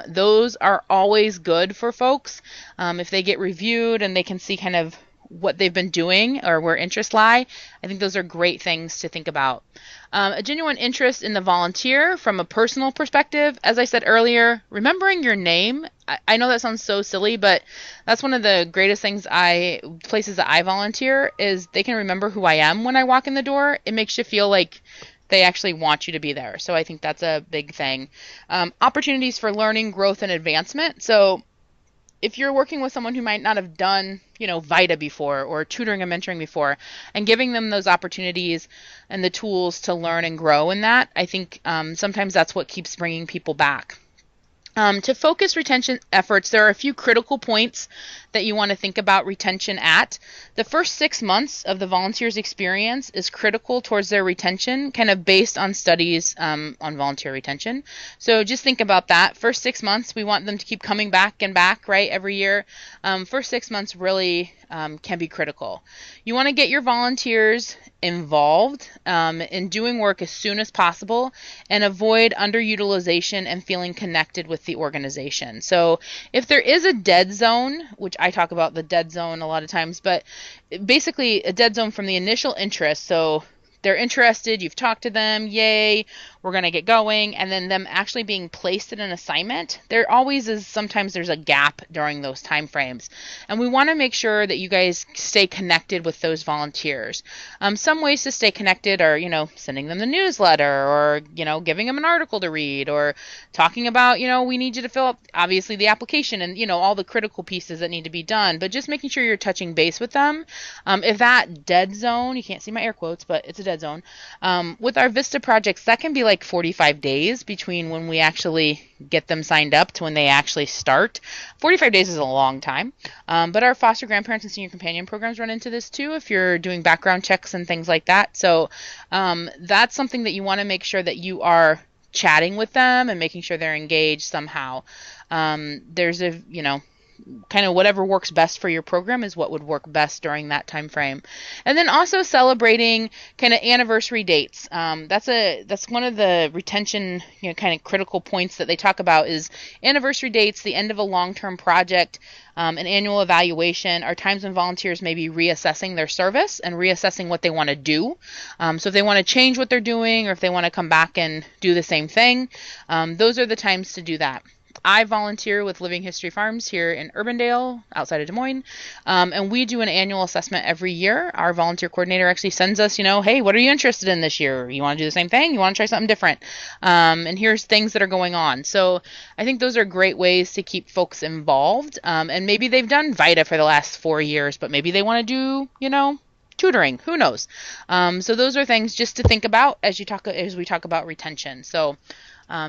those are always good for folks. If they get reviewed and they can see kind of what they've been doing or where interests lie, I think those are great things to think about. A genuine interest in the volunteer from a personal perspective. As I said earlier, remembering your name. I know that sounds so silly, but that's one of the greatest places that I volunteer is they can remember who I am when I walk in the door. It makes you feel like they actually want you to be there. So I think that's a big thing. Opportunities for learning, growth, and advancement. So if you're working with someone who might not have done, VITA before or tutoring and mentoring before, and giving them those opportunities and the tools to learn and grow in that, I think sometimes that's what keeps bringing people back. To focus retention efforts, there are a few critical points that you want to think about retention at. The first 6 months of the volunteer's experience is critical towards their retention, kind of based on studies on volunteer retention. So just think about that. First 6 months, we want them to keep coming back and back, right, every year. First 6 months really can be critical. You want to get your volunteers involved in doing work as soon as possible and avoid underutilization and feeling connected with the organization. So if there is a dead zone, which I talk about the dead zone a lot of times, but basically a dead zone from the initial interest. So they're interested, you've talked to them, yay, we're going to get going, and then them actually being placed in an assignment, there always is, sometimes there's a gap during those time frames. And we want to make sure that you guys stay connected with those volunteers. Some ways to stay connected are, sending them the newsletter or, giving them an article to read or talking about, we need you to fill up, obviously, the application and, all the critical pieces that need to be done, but just making sure you're touching base with them. If that dead zone, you can't see my air quotes, but it's a dead zone. With our VISTA projects, that can be like 45 days between when we actually get them signed up to when they actually start. 45 days is a long time, but our foster grandparents and senior companion programs run into this too if you're doing background checks and things like that. So that's something that you want to make sure that you are chatting with them and making sure they're engaged somehow. There's a, kind of whatever works best for your program is what would work best during that time frame. And then also celebrating kind of anniversary dates. That's one of the retention kind of critical points that they talk about is anniversary dates, the end of a long-term project, an annual evaluation are times when volunteers may be reassessing their service and reassessing what they want to do. So if they want to change what they're doing or if they want to come back and do the same thing, those are the times to do that. I volunteer with Living History Farms here in Urbandale, outside of Des Moines, and we do an annual assessment every year. Our volunteer coordinator actually sends us, hey, what are you interested in this year? You want to do the same thing? You want to try something different? And here's things that are going on. So I think those are great ways to keep folks involved. And maybe they've done VITA for the last 4 years, but maybe they want to do, tutoring. Who knows? So those are things just to think about as we talk about retention. So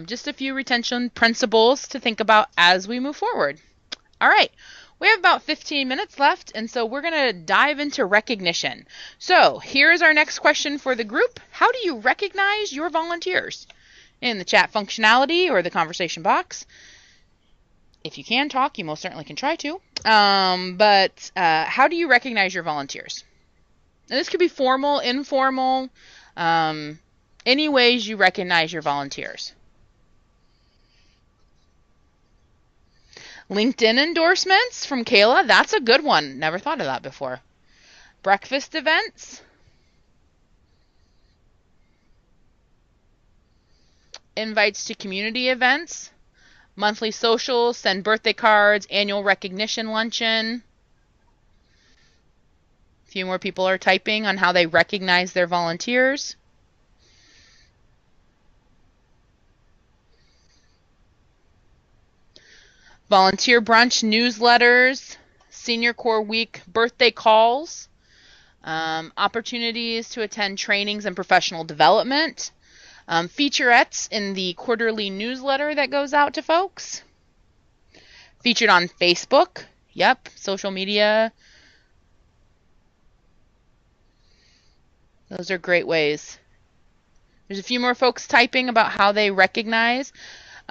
just a few retention principles to think about as we move forward. All right, we have about 15 minutes left, and so we're going to dive into recognition. So here's our next question for the group. How do you recognize your volunteers? In the chat functionality or the conversation box. If you can talk, you most certainly can try to. But how do you recognize your volunteers? And this could be formal, informal, any ways you recognize your volunteers. LinkedIn endorsements from Kayla. That's a good one. Never thought of that before. Breakfast events. Invites to community events. Monthly socials. Send birthday cards. Annual recognition luncheon. A few more people are typing on how they recognize their volunteers. Volunteer brunch, newsletters, senior core week, birthday calls, opportunities to attend trainings and professional development, featurettes in the quarterly newsletter that goes out to folks, featured on Facebook, social media. Those are great ways. There's a few more folks typing about how they recognize.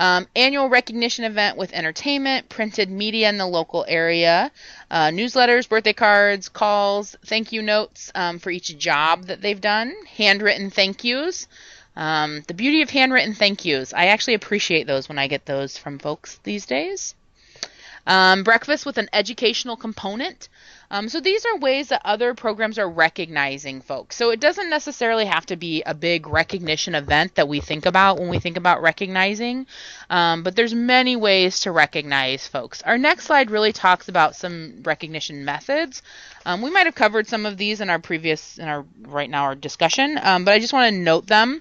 Annual recognition event with entertainment, printed media in the local area, newsletters, birthday cards, calls, thank you notes for each job that they've done, handwritten thank yous. The beauty of handwritten thank yous. I actually appreciate those when I get those from folks these days. Breakfast with an educational component. So these are ways that other programs are recognizing folks. So it doesn't necessarily have to be a big recognition event that we think about when we think about recognizing, but there's many ways to recognize folks. Our next slide really talks about some recognition methods. We might have covered some of these in our discussion, but I just want to note them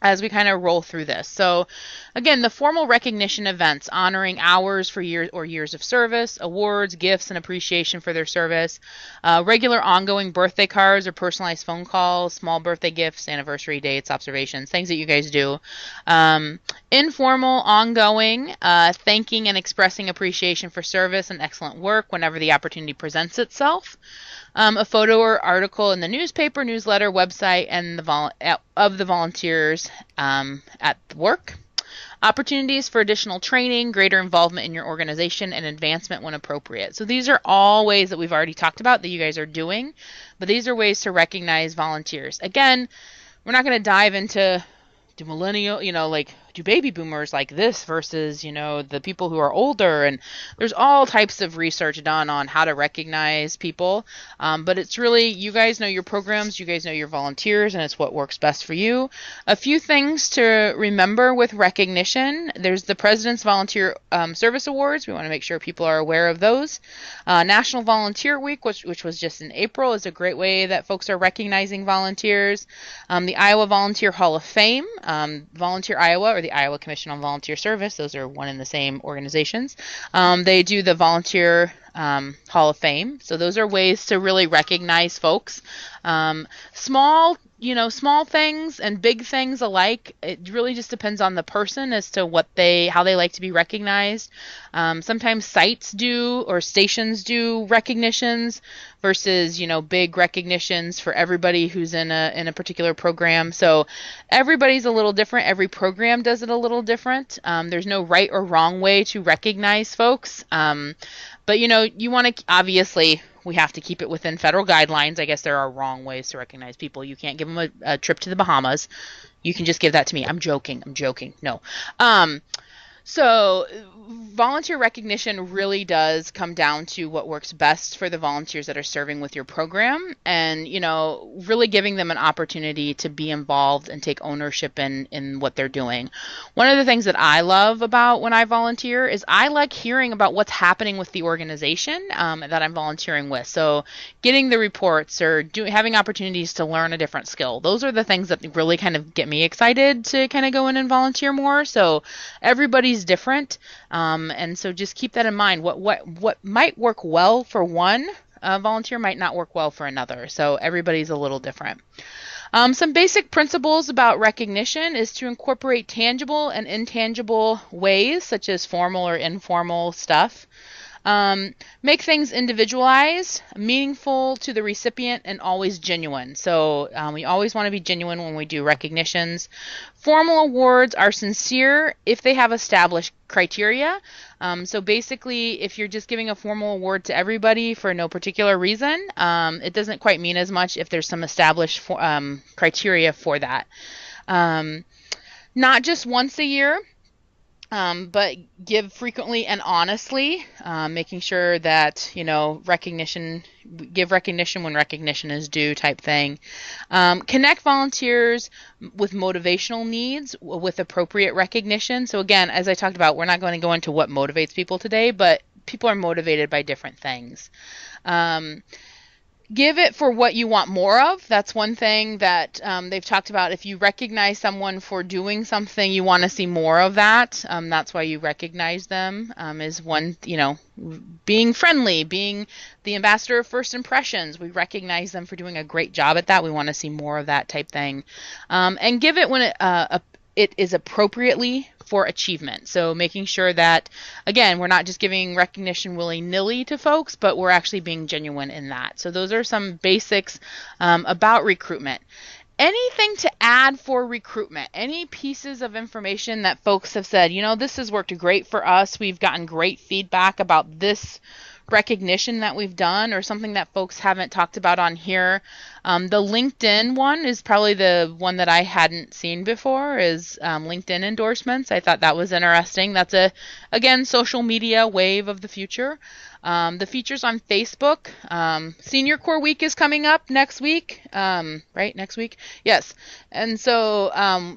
as we kind of roll through this. So again, the formal recognition events honoring hours for years of service, awards, gifts, and appreciation for their service, regular ongoing birthday cards or personalized phone calls, small birthday gifts, anniversary dates, observations, things that you guys do. Informal, ongoing, thanking and expressing appreciation for service and excellent work whenever the opportunity presents itself. A photo or article in the newspaper, newsletter, website, and of the volunteers at work. Opportunities for additional training, greater involvement in your organization, and advancement when appropriate. So these are all ways that we've already talked about that you guys are doing, but these are ways to recognize volunteers. Again, we're not going to dive into do baby boomers like this versus, the people who are older, and there's all types of research done on how to recognize people, but it's really, you guys know your programs, you guys know your volunteers, and it's what works best for you. A few things to remember with recognition: there's the President's Volunteer Service Awards. We want to make sure people are aware of those. National Volunteer Week, which was just in April, is a great way that folks are recognizing volunteers. The Iowa Volunteer Hall of Fame, Volunteer Iowa, or the Iowa Commission on Volunteer Service, those are one and the same organizations. They do the Volunteer Hall of Fame. So those are ways to really recognize folks. Small things and big things alike. It really just depends on the person as to how they like to be recognized. Sometimes sites do, or stations do, recognitions versus, big recognitions for everybody who's in a particular program. So everybody's a little different. Every program does it a little different. There's no right or wrong way to recognize folks. But you want to, obviously, we have to keep it within federal guidelines. I guess there are wrong ways to recognize people. You can't give them a trip to the Bahamas. You can just give that to me. I'm joking. No. So, volunteer recognition really does come down to what works best for the volunteers that are serving with your program and, really giving them an opportunity to be involved and take ownership in what they're doing. One of the things that I love about when I volunteer is I like hearing about what's happening with the organization that I'm volunteering with. So, getting the reports or having opportunities to learn a different skill. Those are the things that really kind of get me excited to kind of go in and volunteer more. So, everybody's different, and so just keep that in mind. What might work well for one volunteer might not work well for another. So everybody's a little different. Some basic principles about recognition is to incorporate tangible and intangible ways, such as formal or informal stuff. Make things individualized, meaningful to the recipient, and always genuine. So we always want to be genuine when we do recognitions. Formal awards are sincere if they have established criteria. So basically, if you're just giving a formal award to everybody for no particular reason, it doesn't quite mean as much if there's some established criteria for that. Not just once a year. But give frequently and honestly, making sure that, give recognition when recognition is due type thing. Connect volunteers with motivational needs with appropriate recognition. So again, as I talked about, we're not going to go into what motivates people today, but people are motivated by different things. Give it for what you want more of. That's one thing that they've talked about. If you recognize someone for doing something, you want to see more of that. That's why you recognize them, is one, being friendly, being the ambassador of first impressions. We recognize them for doing a great job at that. We want to see more of that type thing. And give it when it is appropriately for achievement. So making sure that, again, we're not just giving recognition willy-nilly to folks, but we're actually being genuine in that. So those are some basics about recruitment. Anything to add for recruitment? Any pieces of information that folks have said, this has worked great for us. We've gotten great feedback about this recognition that we've done, or something that folks haven't talked about on here. The LinkedIn one is probably the one that I hadn't seen before, is LinkedIn endorsements. I thought that was interesting. That's again, social media wave of the future. The features on Facebook. Senior Core Week is coming up next week, right? Next week? Yes. And so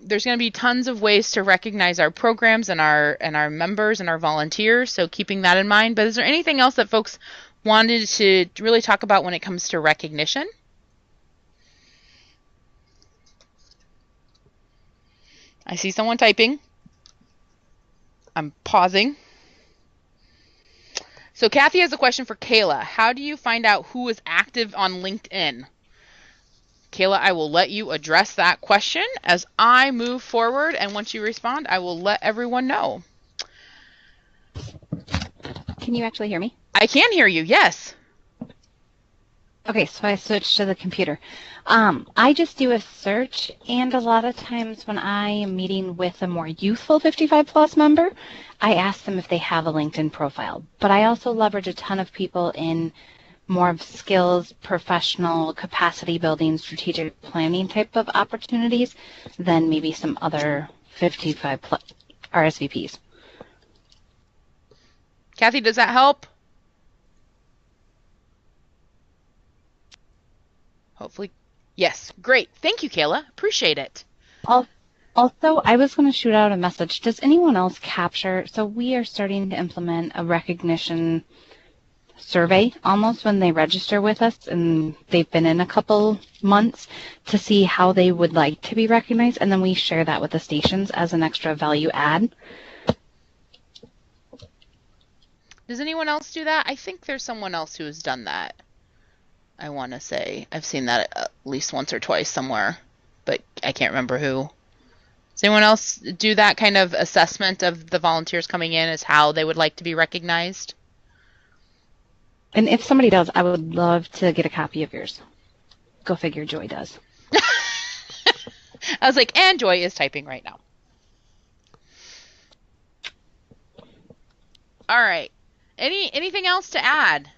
there's going to be tons of ways to recognize our programs and our members and our volunteers. So keeping that in mind. But is there anything else that folks wanted to really talk about when it comes to recognition? I see someone typing. I'm pausing. So Kathy has a question for Kayla. How do you find out who is active on LinkedIn? Kayla, I will let you address that question as I move forward, and once you respond, I will let everyone know. Can you actually hear me? I can hear you, yes. Okay, so I switched to the computer. I just do a search, and a lot of times when I am meeting with a more youthful 55 plus member, I ask them if they have a LinkedIn profile. But I also leverage a ton of people in more of skills, professional capacity building, strategic planning type of opportunities than maybe some other 55 plus RSVPs. Kathy, does that help? Hopefully. Yes. Great. Thank you, Kayla. Appreciate it. Also, I was going to shoot out a message. Does anyone else capture? So we are starting to implement a recognition survey almost when they register with us, and they've been in a couple months, to see how they would like to be recognized, and then we share that with the stations as an extra value add. Does anyone else do that? I think there's someone else who has done that. I want to say I've seen that at least once or twice somewhere, but I can't remember who. Does anyone else do that kind of assessment of the volunteers coming in as how they would like to be recognized? And if somebody does, I would love to get a copy of yours. Go figure, Joy does. I was like, and Joy is typing right now. All right. Anything else to add?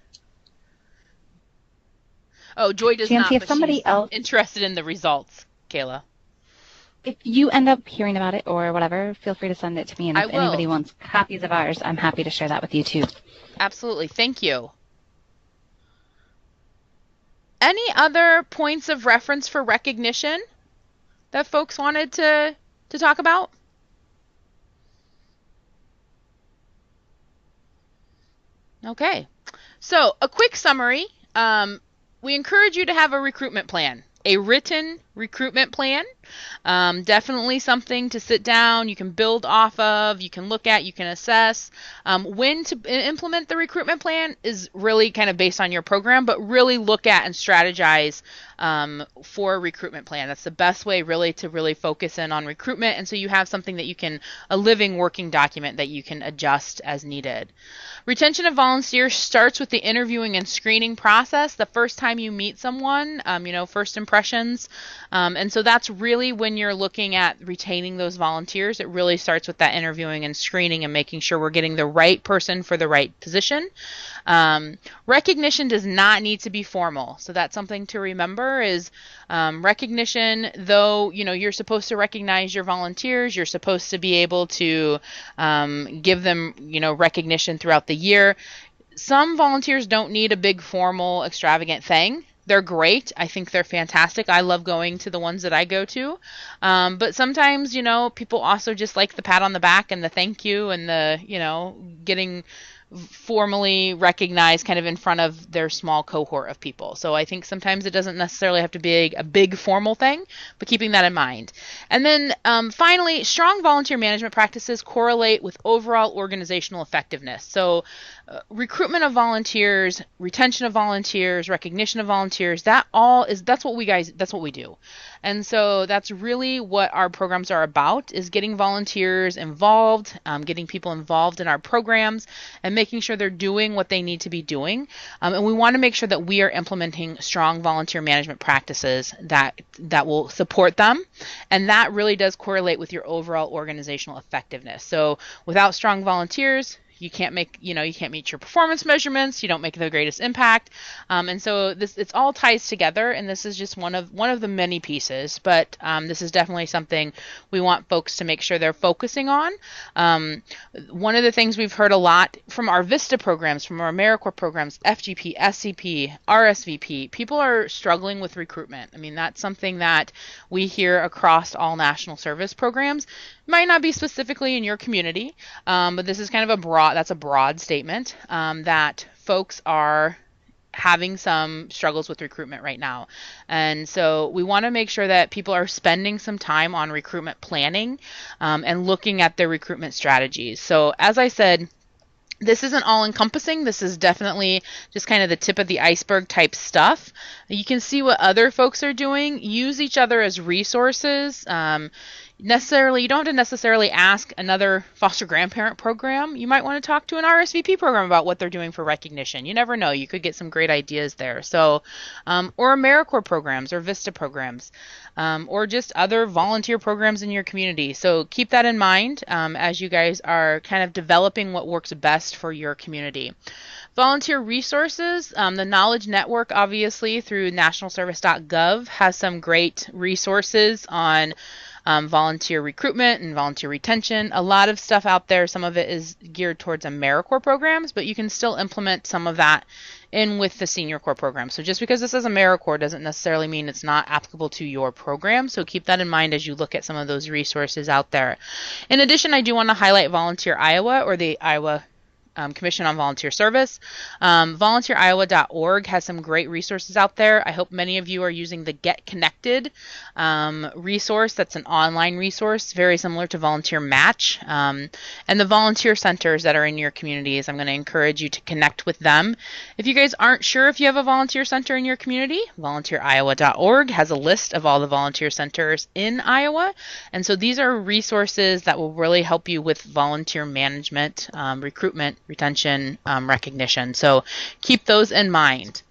Oh, Joy does Jancy, not, if but somebody she's else interested in the results, Kayla. if you end up hearing about it or whatever, feel free to send it to me. And I if anybody will. wants copies of ours, I'm happy to share that with you too. Absolutely. Thank you. Any other points of reference for recognition that folks wanted to talk about? Okay. So, a quick summary. We encourage you to have a recruitment plan, a written recruitment plan. Definitely something to sit down, you can build off of, you can look at, you can assess. When to implement the recruitment plan is really kind of based on your program, but really look at and strategize for a recruitment plan. That's the best way really to really focus in on recruitment. And so you have something that you can, a living working document that you can adjust as needed. Retention of volunteers starts with the interviewing and screening process. The first time you meet someone, first impressions. And so that's really when you're looking at retaining those volunteers. It really starts with that interviewing and screening and making sure we're getting the right person for the right position. Recognition does not need to be formal. So that's something to remember is recognition, though, you're supposed to recognize your volunteers, you're supposed to be able to give them, recognition throughout the year. Some volunteers don't need a big formal extravagant thing. They're great. I think they're fantastic. I love going to the ones that I go to. But sometimes, people also just like the pat on the back and the thank you and the, getting formally recognized kind of in front of their small cohort of people. So I think sometimes it doesn't necessarily have to be a big formal thing, but keeping that in mind. And then finally, strong volunteer management practices correlate with overall organizational effectiveness. So recruitment of volunteers, retention of volunteers, recognition of volunteers, that's what we do. And so that's really what our programs are about, is getting volunteers involved, getting people involved in our programs, and making sure they're doing what they need to be doing. And we want to make sure that we are implementing strong volunteer management practices that will support them. And that really does correlate with your overall organizational effectiveness. So without strong volunteers, you can't meet your performance measurements. You don't make the greatest impact, and so it's all ties together. And this is just one of the many pieces, but this is definitely something we want folks to make sure they're focusing on. One of the things we've heard a lot from our VISTA programs, from our AmeriCorps programs, FGP, SCP, RSVP, people are struggling with recruitment. I mean, that's something that we hear across all national service programs. It might not be specifically in your community, but this is kind of a broad statement that folks are having some struggles with recruitment right now. And so we want to make sure that people are spending some time on recruitment planning and looking at their recruitment strategies. So as I said, this isn't all encompassing. This is definitely just kind of the tip of the iceberg type stuff. You can see what other folks are doing. Use each other as resources. You don't have to necessarily ask another foster grandparent program. You might want to talk to an RSVP program about what they're doing for recognition. You never know. You could get some great ideas there. So, or AmeriCorps programs or VISTA programs, or just other volunteer programs in your community. So keep that in mind as you guys are kind of developing what works best for your community. Volunteer resources, the Knowledge Network, obviously, through nationalservice.gov has some great resources on volunteer recruitment and volunteer retention. A lot of stuff out there. Some of it is geared towards AmeriCorps programs, but you can still implement some of that in with the Senior Corps program. So just because this is AmeriCorps doesn't necessarily mean it's not applicable to your program. So keep that in mind as you look at some of those resources out there. In addition, I do want to highlight Volunteer Iowa, or the Iowa Commission on Volunteer Service. VolunteerIowa.org has some great resources out there. I hope many of you are using the Get Connected resource. That's an online resource, very similar to Volunteer Match. And the volunteer centers that are in your communities, I'm going to encourage you to connect with them. If you guys aren't sure if you have a volunteer center in your community, VolunteerIowa.org has a list of all the volunteer centers in Iowa. And so these are resources that will really help you with volunteer management, recruitment, retention, recognition. So keep those in mind.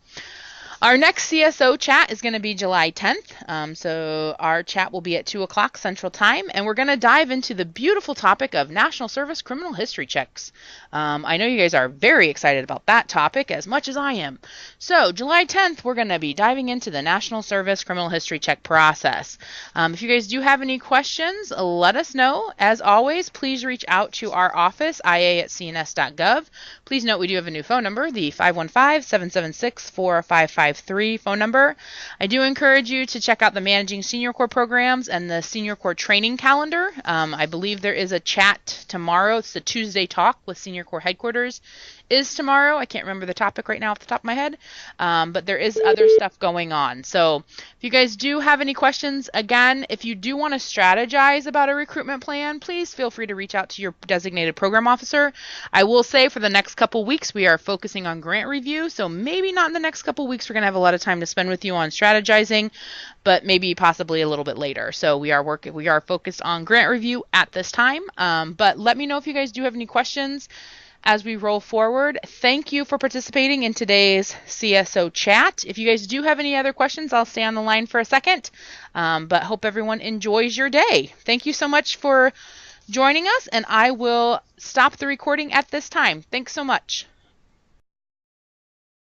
Our next CSO chat is going to be July 10th. So our chat will be at 2 o'clock Central Time, and we're going to dive into the beautiful topic of National Service Criminal History Checks. I know you guys are very excited about that topic as much as I am. So July 10th, we're going to be diving into the National Service Criminal History Check process. If you guys do have any questions, let us know. As always, please reach out to our office, ia@cns.gov. Please note we do have a new phone number, the 515-776-4553 phone number. I do encourage you to check out the Managing Senior Corps programs and the Senior Corps training calendar. I believe there is a chat tomorrow. It's the Tuesday talk with Senior Corps headquarters is tomorrow. I can't remember the topic right now off the top of my head, but there is other stuff going on. So if you guys do have any questions, again, if you do want to strategize about a recruitment plan, please feel free to reach out to your designated program officer. I will say for the next couple weeks, we are focusing on grant review, so maybe not in the next couple weeks we're going to have a lot of time to spend with you on strategizing, but maybe possibly a little bit later. So we are focused on grant review at this time, but let me know if you guys do have any questions as we roll forward. Thank you for participating in today's CSO chat. If you guys do have any other questions, I'll stay on the line for a second, but hope everyone enjoys your day. Thank you so much for joining us, and I will stop the recording at this time. Thanks so much.